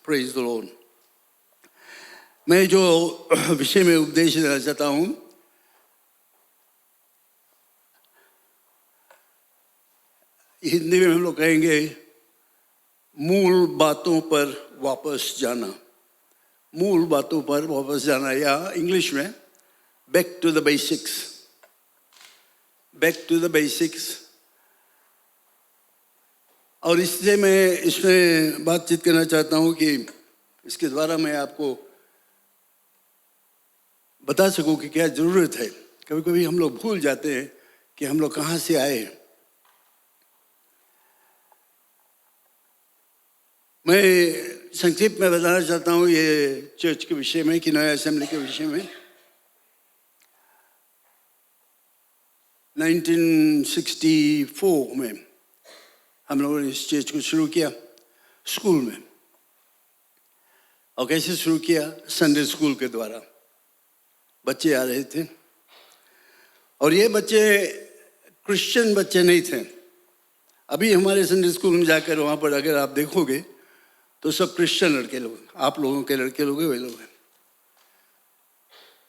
Praise the Lord. मैं जो विषय में उपदेश देना चाहता हूँ, हिंदी में हम लोग कहेंगे मूल बातों पर वापस जाना। मूल बातों पर वापस जाना, या इंग्लिश में back to the basics. Back to the basics. और इससे मैं इसमें बातचीत करना चाहता हूँ कि इसके द्वारा मैं आपको बता सकूं कि क्या ज़रूरत है। कभी कभी हम लोग भूल जाते हैं कि हम लोग कहाँ से आए। मैं संक्षिप्त में बताना चाहता हूँ ये चर्च के विषय में, कि नया असेंबली के विषय में। 1964 में हम लोगों ने इस चर्च को शुरू किया स्कूल में। और कैसे शुरू किया? संडे स्कूल के द्वारा। बच्चे आ रहे थे और ये बच्चे क्रिश्चियन बच्चे नहीं थे। अभी हमारे संडे स्कूल में जाकर वहाँ पर अगर आप देखोगे तो सब क्रिश्चियन लड़के लोग, आप लोगों के लड़के लोग वे लोग हैं।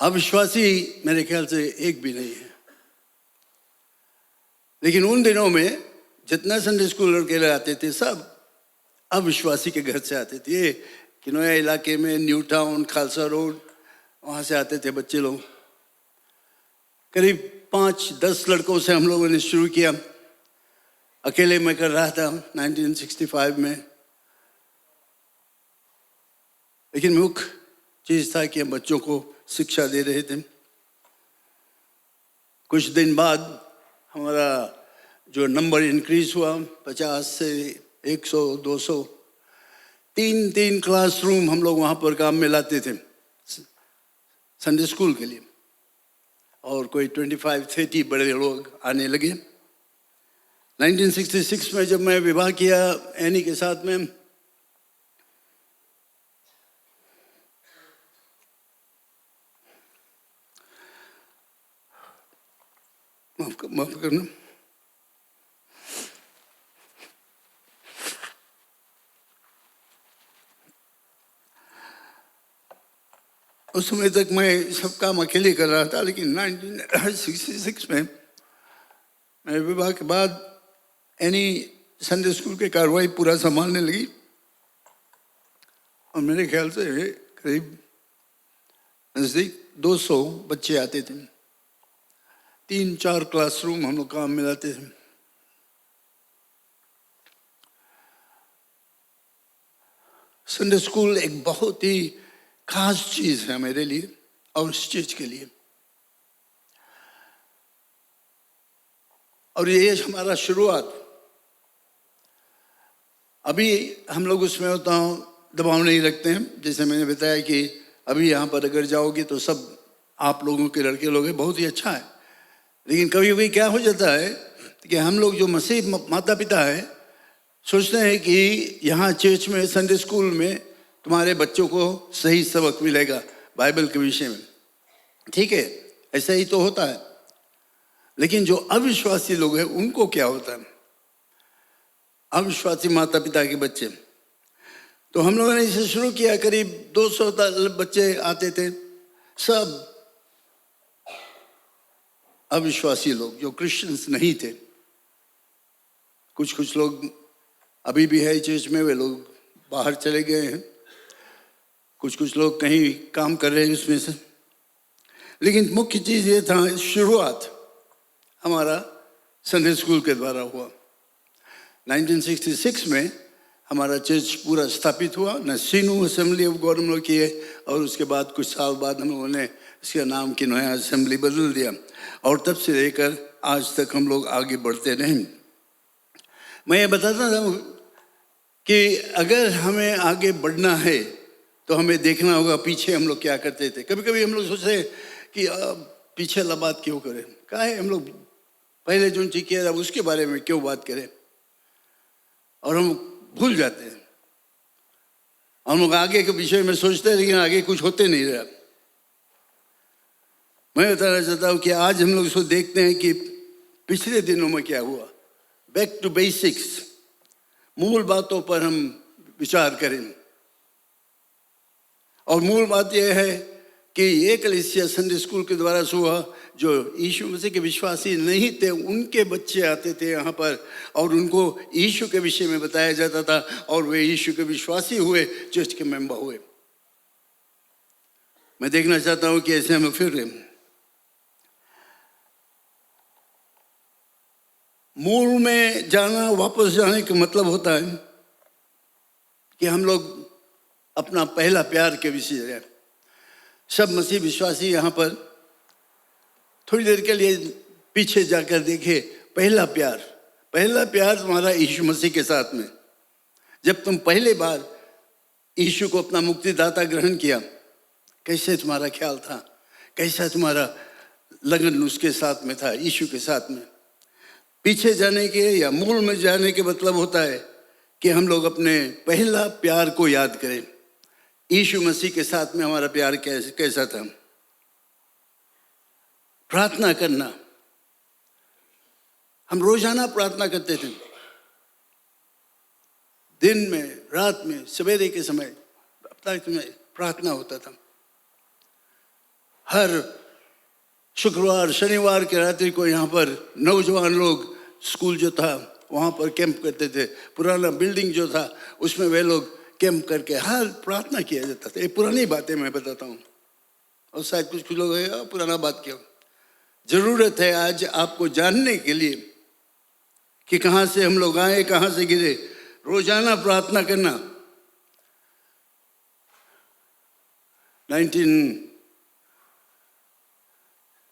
अविश्वासी मेरे ख्याल से एक भी नहीं है। लेकिन उन दिनों में जितना संडे स्कूल लड़के आते थे सब अविश्वासी के घर से आते थे। ये किनोया इलाके में न्यू टाउन, खालसा रोड, वहाँ से आते थे बच्चे लोग। करीब 5-10 लड़कों से हम लोगों ने शुरू किया। अकेले मैं कर रहा था 1965 में। लेकिन मुख्य चीज़ था कि हम बच्चों को शिक्षा दे रहे थे। कुछ दिन बाद हमारा जो नंबर इंक्रीज हुआ 50 से 100, 200, 3 क्लासरूम हम लोग वहाँ पर काम में लाते थे संडे स्कूल के लिए। और कोई 25-30 बड़े लोग आने लगे। 1966 में जब मैं विवाह किया एनी के साथ में, माफ करना, उस समय तक मैं सब काम अकेले कर रहा था। लेकिन 1966 में मैं विवाह के बाद एनी संडे स्कूल के कार्रवाई पूरा संभालने लगी। और मेरे ख्याल से करीब नज़दीक 200 बच्चे आते थे। 3-4 क्लासरूम हम लोग काम में लाते थे। संडे स्कूल एक बहुत ही खास चीज है मेरे लिए और इस चीज के लिए। और ये हमारा शुरुआत। अभी हम लोग उसमें होता हूँ दबाव नहीं रखते हैं। जैसे मैंने बताया कि अभी यहाँ पर अगर जाओगे तो सब आप लोगों के लड़के लोग हैं, बहुत ही अच्छा है। लेकिन कभी कभी क्या हो जाता है कि हम लोग जो मसीह माता पिता है सोचते हैं कि यहाँ चर्च में, संडे स्कूल में तुम्हारे बच्चों को सही सबक मिलेगा बाइबल के विषय में। ठीक है, ऐसा ही तो होता है। लेकिन जो अविश्वासी लोग हैं उनको क्या होता है? अविश्वासी माता पिता के बच्चे। तो हम लोगों ने इसे शुरू किया। करीब 200 बच्चे आते थे, सब अविश्वासी लोग जो क्रिश्चियंस नहीं थे। कुछ लोग अभी भी है चर्च में, वे लोग बाहर चले गए हैं। कुछ लोग कहीं काम कर रहे हैं उसमें से। लेकिन मुख्य चीज़ ये था, शुरुआत हमारा संडे स्कूल के द्वारा हुआ। 1966 में हमारा चर्च पूरा स्थापित हुआ। नसीनू असेंबली ऑफ गॉड हम लोग किए, और उसके बाद कुछ साल बाद हम लोगों ने इसका नाम किनोया असेंबली बदल दिया। और तब से लेकर आज तक हम लोग आगे बढ़ते रहे। मैं ये बताता था कि अगर हमें आगे बढ़ना है तो हमें देखना होगा पीछे हम लोग क्या करते थे। कभी कभी हम लोग सोचते हैं कि पीछे ला बात क्यों करें, क्या है, हम लोग पहले जो चीज़ किया था उसके बारे में क्यों बात करें। और हम भूल जाते हैं। हम लोग आगे के विषय में सोचते हैं लेकिन आगे कुछ होते नहीं रहा। मैं बताना चाहता हूँ कि आज हम लोग इसको देखते हैं कि पिछले दिनों में क्या हुआ। बैक टू बेसिक्स, मूल बातों पर हम विचार करें। और मूल बात यह है कि ये कलीसिया संडे स्कूल के द्वारा हुआ, जो यीशु मसीह के विश्वासी नहीं थे उनके बच्चे आते थे यहाँ पर और उनको यीशु के विषय में बताया जाता था और वे यीशु के विश्वासी हुए, चर्च के मेंबर हुए। मैं देखना चाहता हूँ कि ऐसे हम फिर मूल में जाना, वापस जाने का मतलब होता है कि हम लोग अपना पहला प्यार के विषय है। सब मसीह विश्वासी यहाँ पर थोड़ी देर के लिए पीछे जाकर देखे, पहला प्यार तुम्हारा यीशु मसीह के साथ में। जब तुम पहले बार यीशु को अपना मुक्तिदाता ग्रहण किया, कैसे तुम्हारा ख्याल था, कैसा तुम्हारा लगन उसके साथ में था, यीशु के साथ में। पीछे जाने के या मूल में जाने के मतलब होता है कि हम लोग अपने पहला प्यार को याद करें। यीशु मसीह के साथ में हमारा प्यार कैसा था। प्रार्थना करना, हम रोजाना प्रार्थना करते थे, दिन में, रात में, सवेरे के समय प्रार्थना होता था। हर शुक्रवार शनिवार के रात्रि को यहाँ पर नौजवान लोग, स्कूल जो था वहाँ पर कैंप करते थे। पुराना बिल्डिंग जो था उसमें वे लोग कैंप करके हर प्रार्थना किया जाता था। ये पुरानी बातें मैं बताता हूँ और शायद कुछ लोग पुराना बात क्यों। जरूरत है आज आपको जानने के लिए कि कहाँ से हम लोग आए, कहाँ से गिरे। रोजाना प्रार्थना करना।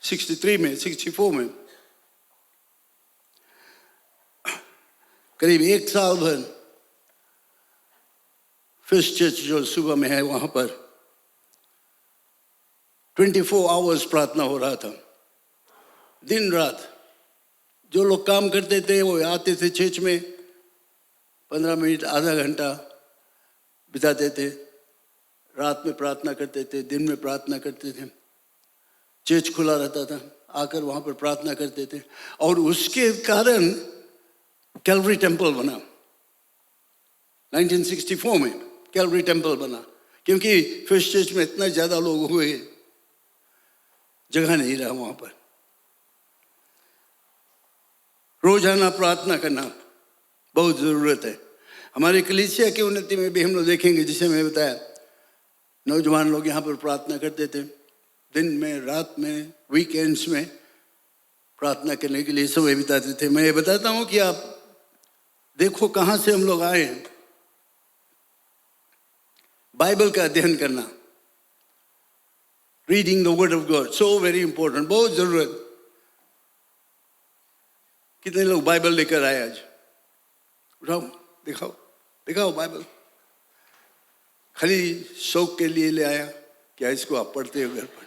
64 में करीब एक साल भर फर्स्ट चर्च जो सुबह में है वहां पर 24 आवर्स प्रार्थना हो रहा था, दिन रात। जो लोग काम करते थे वो आते थे चर्च में, 15 मिनट आधा घंटा बिताते थे, रात में प्रार्थना करते थे, दिन में प्रार्थना करते थे। चर्च खुला रहता था, आकर वहाँ पर प्रार्थना करते थे और उसके कारण कैलवरी टेम्पल बना। 1964 में कैलवरी टेम्पल बना, क्योंकि फर्स्ट चर्च में इतना ज़्यादा लोग हुए, जगह नहीं रहा वहाँ पर। रोजाना प्रार्थना करना बहुत ज़रूरत है। हमारे कलीसिया की उन्नति में भी हम लोग देखेंगे, जिसे मैं बताया, नौजवान लोग यहाँ पर प्रार्थना करते थे, दिन में, रात में, वीकेंड्स में प्रार्थना करने के लिए समय बिताते थे। मैं ये बताता हूँ कि आप देखो कहाँ से हम लोग आए। बाइबल का अध्ययन करना, reading the word of God, so very important, बहुत जरूरत। कितने लोग बाइबल लेकर आए आज? उठाओ, दिखाओ, दिखाओ बाइबल। खाली शौक के लिए ले आया? क्या इसको आप पढ़ते हो घर पर?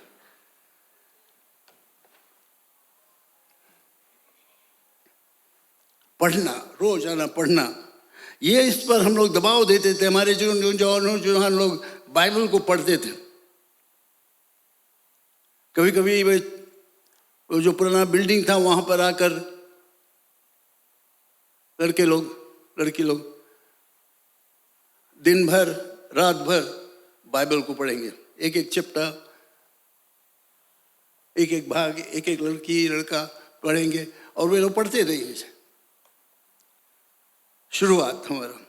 पढ़ना, रोजाना पढ़ना, ये इस पर हम लोग दबाव देते थे। हमारे जो नौजवान लोग बाइबल को पढ़ते थे। कभी कभी वो जो पुराना बिल्डिंग था वहां पर आकर लड़के लोग, लड़की लोग दिन भर, रात भर बाइबल को पढ़ेंगे, एक एक चैप्टर, एक एक भाग, एक एक लड़की लड़का पढ़ेंगे और वे लोग पढ़ते रहेंगे। शुरुआत हमारा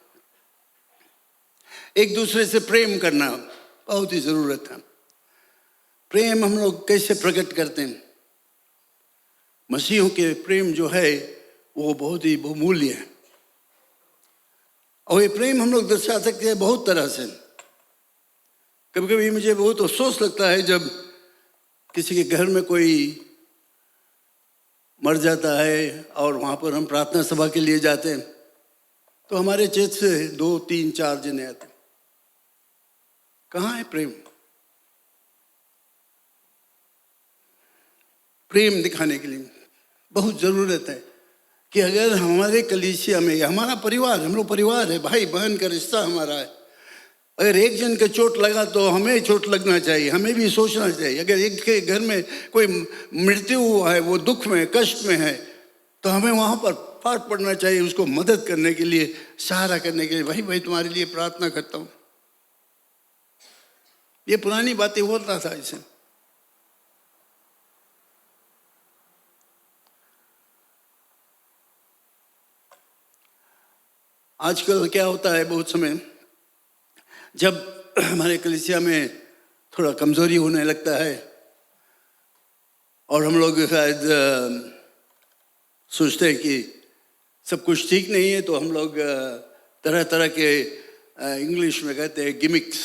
एक दूसरे से प्रेम करना बहुत ही जरूरत है। प्रेम हम लोग कैसे प्रकट करते हैं? मसीहों के प्रेम जो है वो बहुत ही बहुमूल्य है और ये प्रेम हम लोग दर्शा सकते हैं बहुत तरह से। कभी कभी मुझे बहुत अफसोस लगता है जब किसी के घर में कोई मर जाता है और वहाँ पर हम प्रार्थना सभा के लिए जाते हैं तो हमारे चर्च से 2, 3, 4 जने आते। कहाँ है प्रेम? प्रेम दिखाने के लिए बहुत ज़रूरत है कि अगर हमारे कलीसिया में, हमारा परिवार, हम लोग परिवार है, भाई बहन का रिश्ता हमारा है, अगर एक जन के चोट लगा तो हमें चोट लगना चाहिए, हमें भी सोचना चाहिए। अगर एक के घर में कोई मृत्यु हुआ है, वो दुख में, कष्ट में है, तो हमें वहाँ पर फाट पड़ना चाहिए, उसको मदद करने के लिए, सहारा करने के लिए। भाई तुम्हारे लिए प्रार्थना करता हूँ। ये पुरानी बातें होता था इसे। आजकल क्या होता है, बहुत समय जब हमारे कलीसिया में थोड़ा कमजोरी होने लगता है और हम लोग शायद सोचते हैं कि सब कुछ ठीक नहीं है, तो हम लोग तरह तरह के इंग्लिश में कहते हैं गिमिक्स,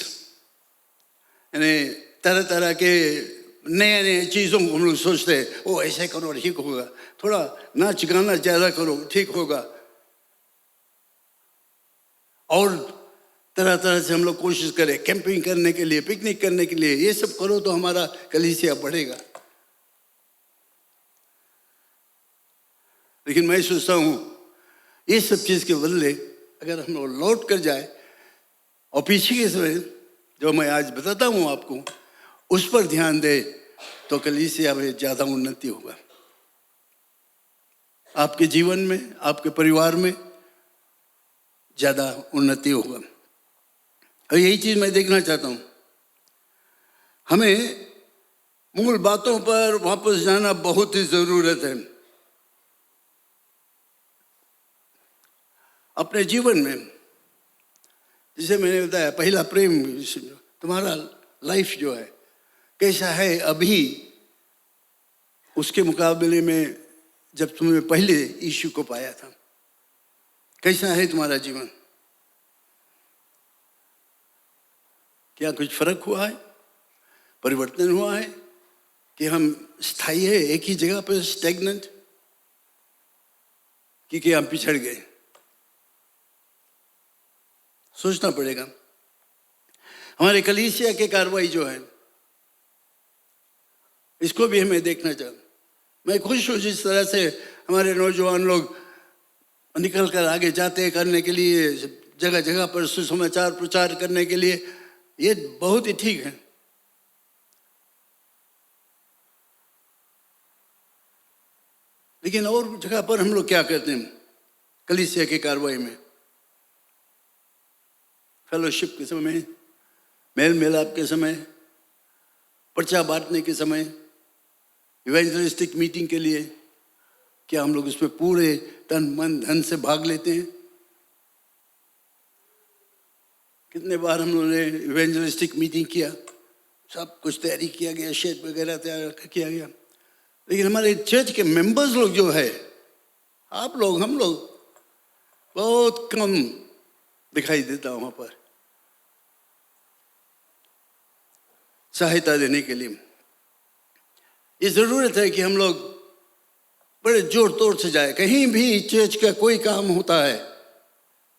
यानी तरह तरह के नए नए चीज़ों को हम लोग सोचते हैं, ओ ऐसे करो ठीक होगा, थोड़ा नाच गाना ज़्यादा करो ठीक होगा, और तरह तरह से हम लोग कोशिश करें कैंपिंग करने के लिए, पिकनिक करने के लिए, ये सब करो तो हमारा कलीसिया बढ़ेगा। लेकिन मैं सोचता हूँ ये सब चीज़ के बदले अगर हम लोग लौट कर जाए और पीछे के समय जो मैं आज बताता हूँ आपको, उस पर ध्यान दे, तो कलीसिया में ज़्यादा उन्नति होगा, आपके जीवन में, आपके परिवार में ज़्यादा उन्नति होगा। और यही चीज़ मैं देखना चाहता हूँ। हमें मूल बातों पर वापस जाना बहुत ही ज़रूरत है। अपने जीवन में, जिसे मैंने बताया पहला प्रेम, तुम्हारा लाइफ जो है कैसा है अभी, उसके मुकाबले में जब तुमने पहले यीशु को पाया था, कैसा है तुम्हारा जीवन? क्या कुछ फर्क हुआ है, परिवर्तन हुआ है, कि हम स्थायी है एक ही जगह पर स्टैग्नेंट, कि हम पिछड़ गए? सोचना पड़ेगा। हमारे कलीसिया के कार्रवाई जो है, इसको भी हमें देखना चाहिए। मैं खुश हूँ जिस तरह से हमारे नौजवान लोग निकल कर आगे जाते हैं करने के लिए, जगह जगह पर सुसमाचार प्रचार करने के लिए, ये बहुत ही ठीक है। लेकिन और जगह पर हम लोग क्या करते हैं कलीसिया की कार्रवाई में? फेलोशिप के समय, मेल मिलाप के समय, पर्चा बांटने के समय, इवेंजलिस्टिक मीटिंग के लिए, क्या हम लोग उसमें पूरे तन मन धन से भाग लेते हैं? कितने बार हम लोगों ने इवेंजलिस्टिक मीटिंग किया, सब कुछ तैयारी किया गया, शेड वगैरह तैयार किया गया, लेकिन हमारे चर्च के मेंबर्स लोग जो है, आप लोग, हम लोग, बहुत कम दिखाई देता वहां पर सहायता देने के लिए। ये जरूरत है कि हम लोग बड़े जोर तोड़ से जाए। कहीं भी चर्च का कोई काम होता है,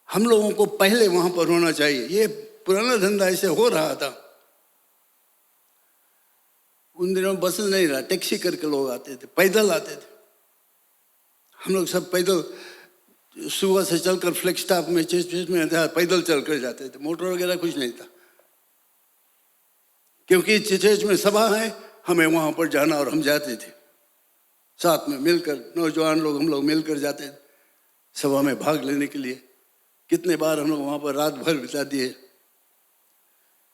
हम लोगों को पहले वहां पर होना चाहिए। ये पुराना धंधा ऐसे हो रहा था, उन दिनों बस नहीं रहा, टैक्सी करके लोग आते थे, पैदल आते थे। हम लोग सब पैदल सुबह से चलकर फ्लैग स्टॉप में चर्च में पैदल चल कर जाते थे, मोटर वगैरह कुछ नहीं था, क्योंकि चर्च में सभा है, हमें वहां पर जाना, और हम जाते थे साथ में मिलकर, नौजवान लोग हम लोग मिलकर जाते थे सभा में भाग लेने के लिए। कितने बार हम लोग वहां पर रात भर बिता दिए।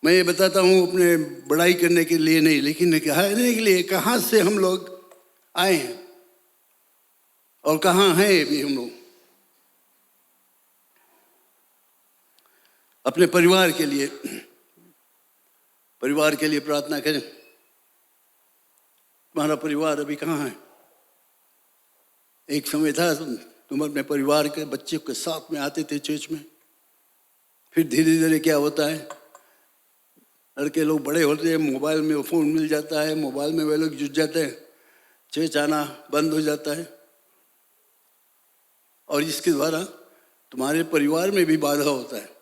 मैं ये बताता हूँ अपने बड़ाई करने के लिए नहीं, लेकिन कहने के लिए कहाँ से हम लोग आए हैं और कहाँ हैं अभी हम लोग। अपने परिवार के लिए प्रार्थना करें। तुम्हारा परिवार अभी कहाँ है? एक समय था तुम अपने परिवार के बच्चे के साथ में आते थे चर्च में, फिर धीरे धीरे क्या होता है, लड़के लोग बड़े होते हैं, मोबाइल में फ़ोन मिल जाता है, मोबाइल में वे लोग जुट जाते हैं, चर्च आना बंद हो जाता है, और इसके द्वारा तुम्हारे परिवार में भी बाधा होता है।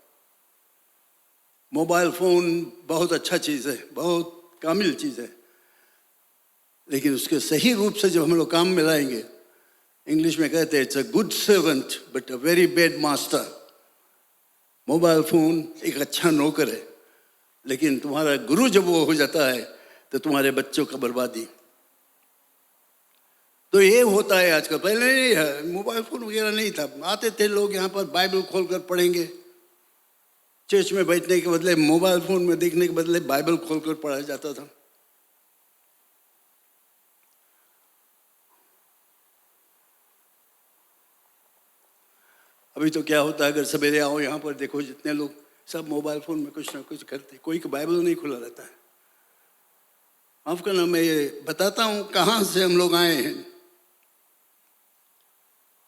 मोबाइल फ़ोन बहुत अच्छा चीज़ है, बहुत कामिल चीज़ है, लेकिन उसके सही रूप से जब हम लोग काम में लाएंगे, इंग्लिश में कहते हैं it's a good servant but a very bad master. Mobile phone एक अच्छा नौकर है, लेकिन तुम्हारा गुरु जब वो हो जाता है तो तुम्हारे बच्चों का बर्बादी। तो ये होता है आजकल। पहले नहीं है, मोबाइल फ़ोन वगैरह नहीं था, आते थे लोग यहाँ पर, बाइबल खोलकर पढ़ेंगे, चर्च में बैठने के बदले मोबाइल फोन में देखने के बदले बाइबल खोलकर पढ़ा जाता था। अभी तो क्या होता है, अगर सवेरे आओ यहाँ पर देखो जितने लोग सब मोबाइल फोन में कुछ ना कुछ करते, कोई का बाइबल नहीं खुला रहता है। माफ करना, मैं ये बताता हूँ कहाँ से हम लोग आए हैं,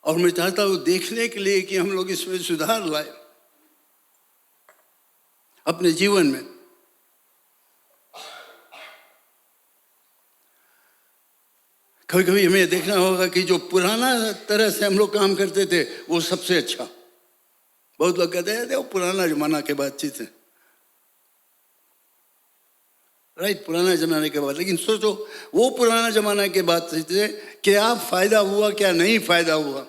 और मैं चाहता हूँ देखने के लिए कि हम लोग इसमें सुधार लाए अपने जीवन में। कभी कभी हमें देखना होगा कि जो पुराना तरह से हम लोग काम करते थे वो सबसे अच्छा। बहुत लोग कहते हैं वो पुराना जमाना के बातचीत है, राइट, पुराना जमाने के बाद। लेकिन सोचो वो पुराना जमाना के बातचीत से क्या फायदा हुआ, क्या नहीं फायदा हुआ।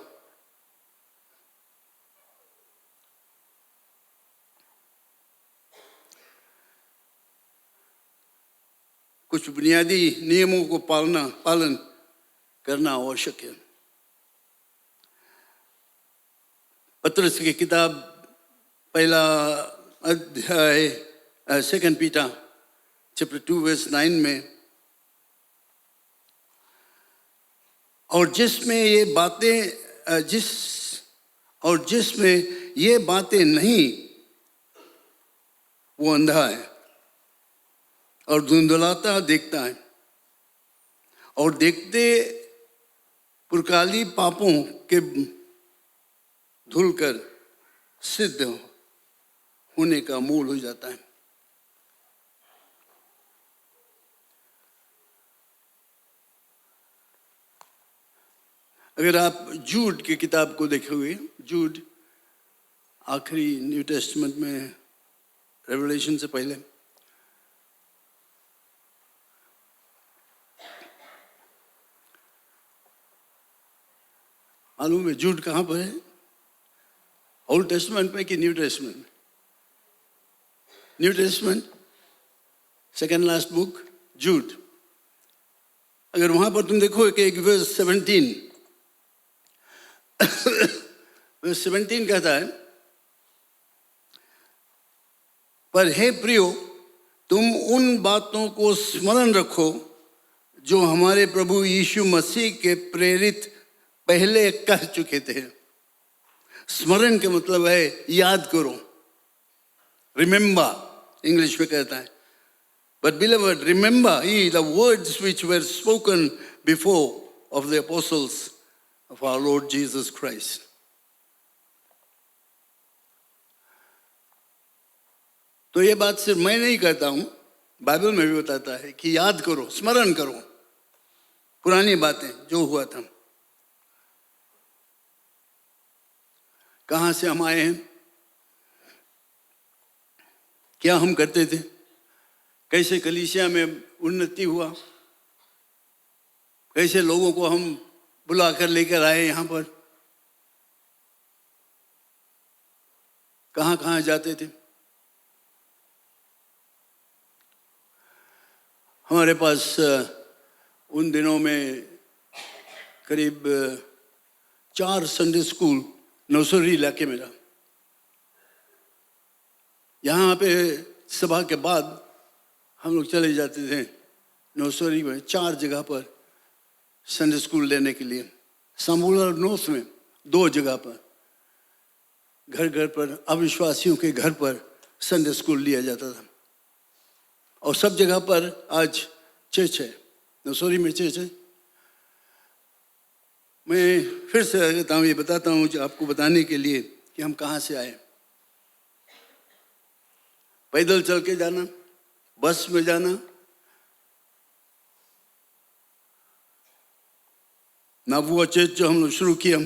कुछ बुनियादी नियमों को पालन करना आवश्यक है। पतरस की किताब पहला अध्याय 2 पीटर चैप्टर 2 वर्स 9 में, और जिसमें ये बातें नहीं वो अंधा है और धुंधलाता देखता है, और देखते पुरकाली पापों के धुलकर सिद्ध होने का मूल हो जाता है। अगर आप जूड की किताब को देखोगे, जूड आखिरी न्यू टेस्टमेंट में, रेवलेशन से पहले, मालूम है जूड कहाँ पर है? ओल्ड टेस्टमेंट में कि न्यू टेस्टमेंट में? New Testament, second last book Jude. अगर वहां पर तुम देखो कि एक वर्स 17 वर्स 17 कहता है, पर हे प्रियो तुम उन बातों को स्मरण रखो जो हमारे प्रभु यीशु मसीह के प्रेरित पहले कह चुके थे। स्मरण का मतलब है याद करो, रिमेंबर इंग्लिश में कहता है। But beloved, remember ye the words which were spoken before of the apostles of our Lord Jesus Christ. तो ये बात सिर्फ मैं नहीं कहता हूं, बाइबल में भी बताता है कि याद करो, स्मरण करो पुरानी बातें जो हुआ था। कहां से हम आए हैं, क्या हम करते थे, कैसे कलीसिया में उन्नति हुआ, कैसे लोगों को हम बुलाकर लेकर आए यहाँ पर, कहाँ कहाँ जाते थे। हमारे पास उन दिनों में करीब 4 संडे स्कूल नौसरी इलाके में था। यहाँ पे सभा के बाद हम लोग चले जाते थे नौसरी में 4 जगह पर संडे स्कूल लेने के लिए। सामूला नॉर्थ में 2 जगह पर, घर घर पर, अविश्वासियों के घर पर संडे स्कूल लिया जाता था। और सब जगह पर आज चर्च है, नौसरी में चर्च है। मैं फिर से कहता हूँ, ये बताता हूँ आपको बताने के लिए कि हम कहाँ से आए। पैदल चल के जाना, बस में जाना, ना वो चर्च जो हम लोग शुरू किया,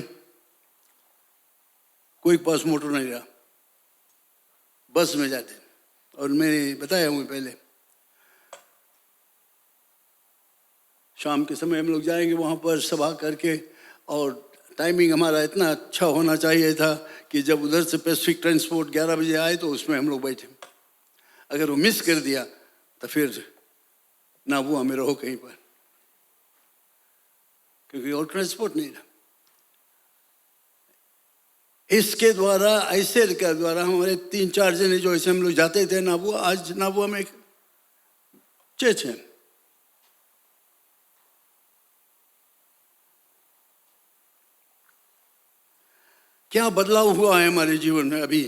कोई पास मोटर नहीं रहा, बस में जाते। और मैं बताया हूँ पहले, शाम के समय हम लोग जाएंगे वहाँ पर सभा करके, और टाइमिंग हमारा इतना अच्छा होना चाहिए था कि जब उधर से पैसिफिक ट्रांसपोर्ट 11 बजे आए तो उसमें हम लोग बैठे। अगर वो मिस कर दिया तो फिर ना वो हमें रहो कहीं पर, क्योंकि और ट्रांसपोर्ट नहीं था। इसके द्वारा, ऐसे के द्वारा हमारे 3-4 जने जो ऐसे हम लोग जाते थे नाबुआ, आज नाबुआ में चर्च है। क्या बदलाव हुआ है हमारे जीवन में अभी,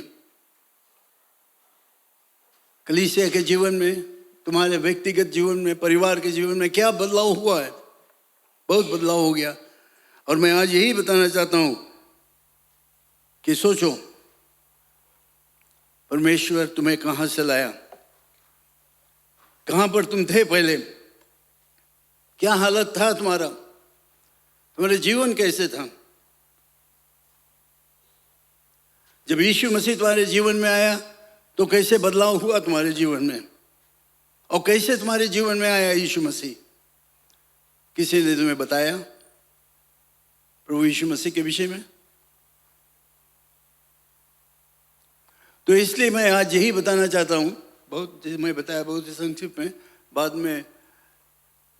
कलीसिया के जीवन में, तुम्हारे व्यक्तिगत जीवन में, परिवार के जीवन में क्या बदलाव हुआ है? बहुत बदलाव हो गया। और मैं आज यही बताना चाहता हूं कि सोचो, परमेश्वर तुम्हें कहां से लाया, कहां पर तुम थे पहले, क्या हालत था तुम्हारा, तुम्हारे जीवन कैसे था। जब यीशु मसीह तुम्हारे जीवन में आया तो कैसे बदलाव हुआ तुम्हारे जीवन में, और कैसे तुम्हारे जीवन में आया यीशु मसीह? किसी ने तुम्हें बताया प्रभु यीशु मसीह के विषय में? तो इसलिए मैं आज यही बताना चाहता हूं, बहुत मैं बताया बहुत ही संक्षिप्त में, बाद में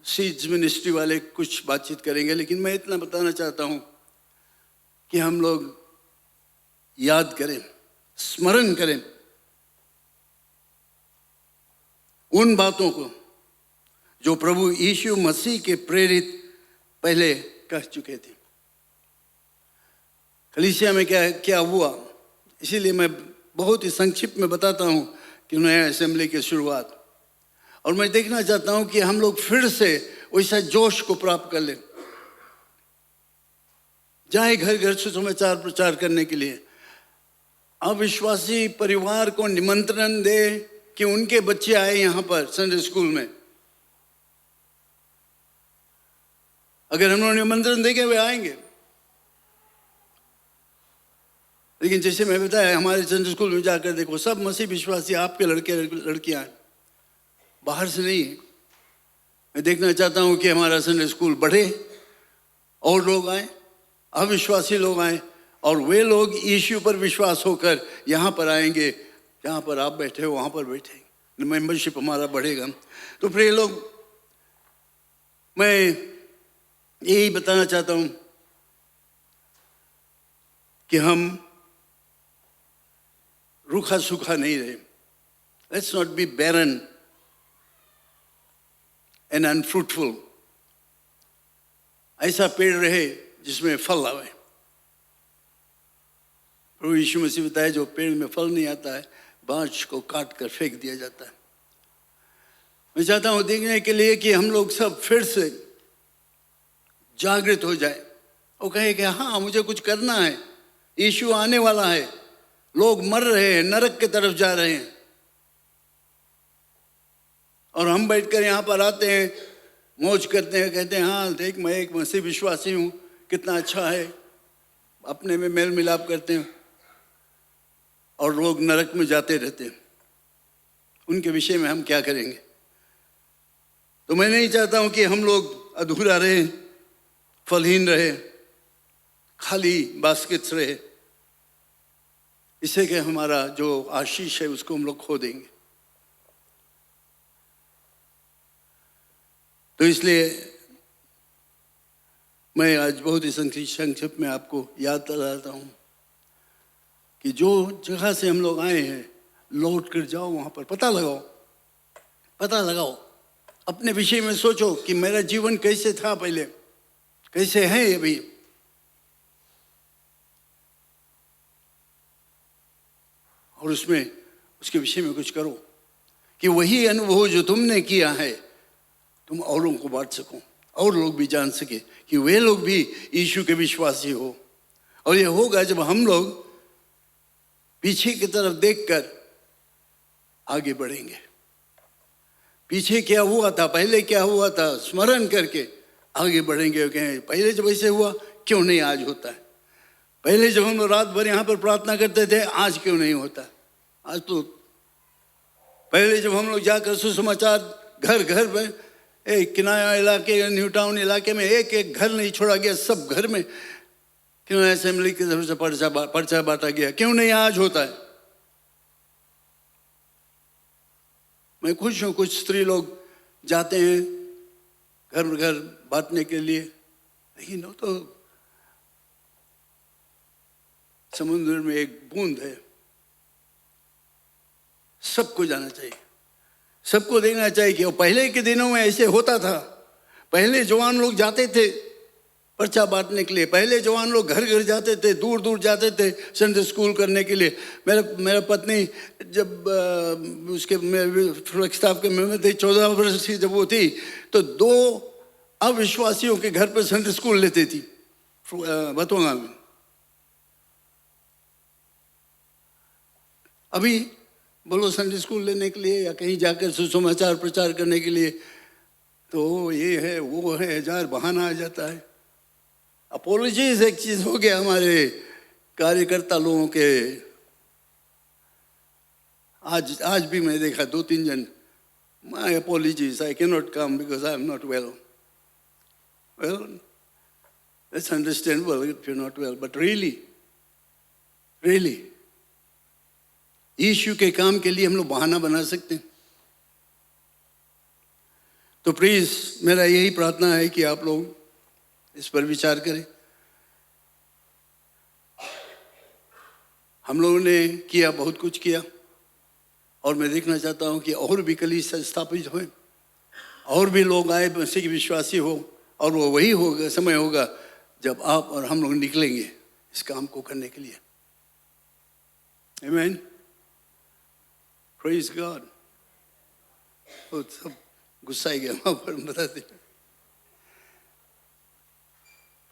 सीड्स मिनिस्ट्री वाले कुछ बातचीत करेंगे, लेकिन मैं इतना बताना चाहता हूं कि हम लोग याद करें, स्मरण करें उन बातों को जो प्रभु यीशु मसीह के प्रेरित पहले कह चुके थे। कलीसिया में क्या क्या हुआ, इसीलिए मैं बहुत ही संक्षिप्त में बताता हूं कि नया असेंबली की शुरुआत, और मैं देखना चाहता हूं कि हम लोग फिर से वैसा जोश को प्राप्त कर लें, जाए घर घर सुसमाचार प्रचार करने के लिए, अविश्वासी परिवार को निमंत्रण दे कि उनके बच्चे आए यहां पर संडे स्कूल में। अगर हम लोग निमंत्रण देंगे वे आएंगे, लेकिन जैसे मैं बताया हमारे संडे स्कूल में जाकर देखो, सब मसीह विश्वासी आपके लड़के लड़कियां हैं, बाहर से नहीं है। मैं देखना चाहता हूं कि हमारा संडे स्कूल बढ़े, और लोग आए, अविश्वासी लोग आए, और वे लोग यीशु पर विश्वास होकर यहाँ पर आएंगे, जहाँ पर आप बैठे हो वहाँ पर बैठेंगे, मेंबरशिप हमारा बढ़ेगा। तो प्रिय लोग, मैं यही बताना चाहता हूँ कि हम रूखा सूखा नहीं रहे। Let's not be barren and unfruitful. ऐसा पेड़ रहे जिसमें फल आवे। प्रभु यीशु मसीह बताया, जो पेड़ में फल नहीं आता है बांस को काट कर फेंक दिया जाता है। मैं चाहता हूं देखने के लिए कि हम लोग सब फिर से जागृत हो जाए और कहे कि हाँ, मुझे कुछ करना है, यीशु आने वाला है, लोग मर रहे हैं, नरक की तरफ जा रहे हैं, और हम बैठकर यहाँ पर आते हैं, मौज करते हैं, कहते हैं हाँ देख मैं एक मसीह विश्वासी हूँ, कितना अच्छा है, अपने में मेल मिलाप करते हैं, और लोग नरक में जाते रहते हैं। उनके विषय में हम क्या करेंगे? तो मैं नहीं चाहता हूं कि हम लोग अधूरा रहे, फलहीन रहे, खाली बास्केट्स रहे, इससे कि हमारा जो आशीष है उसको हम लोग खो देंगे। तो इसलिए मैं आज बहुत ही संक्षिप्त में आपको याद दिलाता हूं कि जो जगह से हम लोग आए हैं, लौट कर जाओ, वहां पर पता लगाओ, अपने विषय में सोचो कि मेरा जीवन कैसे था पहले, कैसे है अभी। और उसमें उसके विषय में कुछ करो कि वही अनुभव जो तुमने किया है तुम औरों को बांट सको, और लोग भी जान सके कि वे लोग भी यीशु के विश्वासी हो। और ये होगा जब हम लोग पीछे की तरफ देखकर आगे बढ़ेंगे। पीछे क्या हुआ था, पहले क्या हुआ था, स्मरण करके आगे बढ़ेंगे। कहें पहले जब ऐसे हुआ क्यों नहीं आज होता है, पहले जब हम लोग रात भर यहाँ पर प्रार्थना करते थे आज क्यों नहीं होता। आज तो पहले जब हम लोग जाकर सुसमाचार घर घर में, एक किनाया इलाके, न्यू टाउन इलाके में एक एक घर नहीं छोड़ा गया, सब घर में क्यों असेंबली की तरफ से पर्चा बांटा गया, क्यों नहीं आज होता है। मैं खुश हूं, कुछ स्त्री लोग जाते हैं घर घर बांटने के लिए, लेकिन वो तो समुद्र में एक बूंद है। सबको जाना चाहिए, सबको देखना चाहिए कि पहले के दिनों में ऐसे होता था। पहले जवान लोग जाते थे पर्चा बांटने के लिए, पहले जवान लोग घर घर जाते थे, दूर दूर जाते थे संडे स्कूल करने के लिए। मेरा पत्नी जब उसके फ्लैगस्टाफ के में थी, 14 वर्ष की जब वो थी, तो 2 अविश्वासियों के घर पर संडे स्कूल लेती थी बतौंगा में। अभी बोलो संडे स्कूल लेने के लिए या कहीं जाकर सुसमाचार प्रचार करने के लिए, तो ये है वो है, 1000 बहाना आ जाता है। अपोलॉजीज एक चीज हो गया हमारे कार्यकर्ता लोगों के। आज भी मैं देखा 2-3 जन, my apologies, I can not come because I am not well. Well, that's understandable if you are not well, but really यीशु के काम के लिए हम लोग बहाना बना सकते हैं? तो प्लीज मेरा यही प्रार्थना है कि आप लोग इस पर विचार करें। हम लोगों ने किया, बहुत कुछ किया, और मैं देखना चाहता हूं कि और भी कलीसिया स्थापित हो, और भी लोग आए मसीह के विश्वासी हो, और वो वही होगा, समय होगा जब आप और हम लोग निकलेंगे इस काम को करने के लिए। आमीन, प्रेज गॉड। वो सब गुस्सा ही गया वहां पर, बताते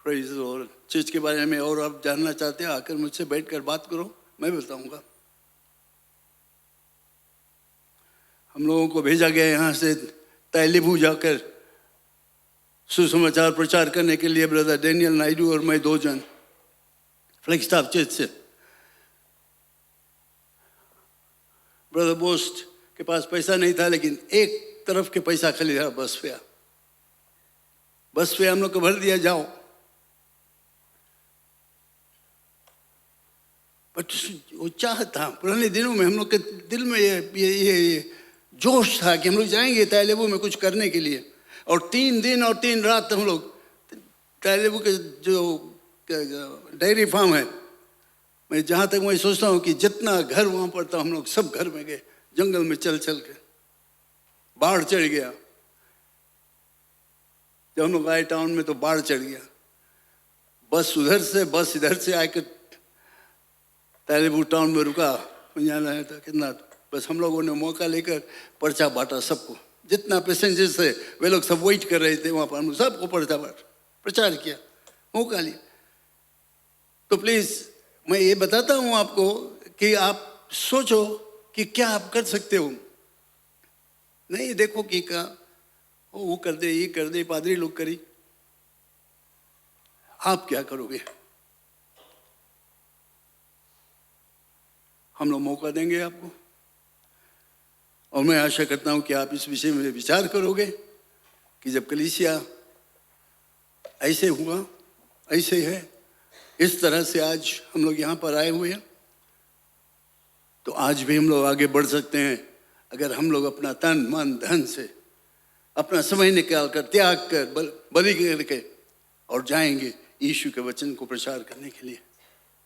प्रेज लॉर्ड। चर्च के बारे में और आप जानना चाहते हैं, आकर मुझसे बैठकर बात करो, मैं बताऊंगा। हम लोगों को भेजा गया यहाँ से तैलिबू जाकर सुसमाचार प्रचार करने के लिए। ब्रदर डेनियल नायडू और मैं 2 जन फ्लैगस्टाफ चर्च से। ब्रदर बोस्ट के पास पैसा नहीं था, लेकिन एक तरफ के पैसा खाली था, बस पे हम लोग को भर दिया, जाओ। बट वो चाह था, पुराने दिनों में हम लोग के दिल में ये जोश था कि हम लोग जाएंगे तैलेबू में कुछ करने के लिए। और 3 दिन और 3 रात हम लोग तैलेबू के जो डेयरी फार्म है, मैं जहाँ तक मैं सोचता हूँ कि जितना घर वहाँ पर था, हम लोग सब घर में गए, जंगल में चल के। बाढ़ चढ़ गया, जब हम लोग आए टाउन में तो बाढ़ चढ़ गया। बस उधर से बस इधर से आकर तैलेबू टाउन में रुका, जाना है तो कितना, बस हम लोगों ने मौका लेकर पर्चा बांटा सबको। जितना पैसेंजर्स थे वे लोग सब वेट कर रहे थे वहाँ पर, हम सबको पर्चा बांट प्रचार किया, मौका लिया। तो प्लीज मैं ये बताता हूँ आपको कि आप सोचो कि क्या आप कर सकते हो। नहीं देखो कि क्या वो कर दे, ये कर दे, पादरी लोग करी, आप क्या करोगे? हम लोग मौका देंगे आपको, और मैं आशा करता हूं कि आप इस विषय में विचार करोगे कि जब कलीसिया ऐसे हुआ, ऐसे है, इस तरह से आज हम लोग यहाँ पर आए हुए हैं, तो आज भी हम लोग आगे बढ़ सकते हैं अगर हम लोग अपना तन मन धन से अपना समय निकाल कर, त्याग कर, बलि करके और जाएंगे यीशु के वचन को प्रचार करने के लिए।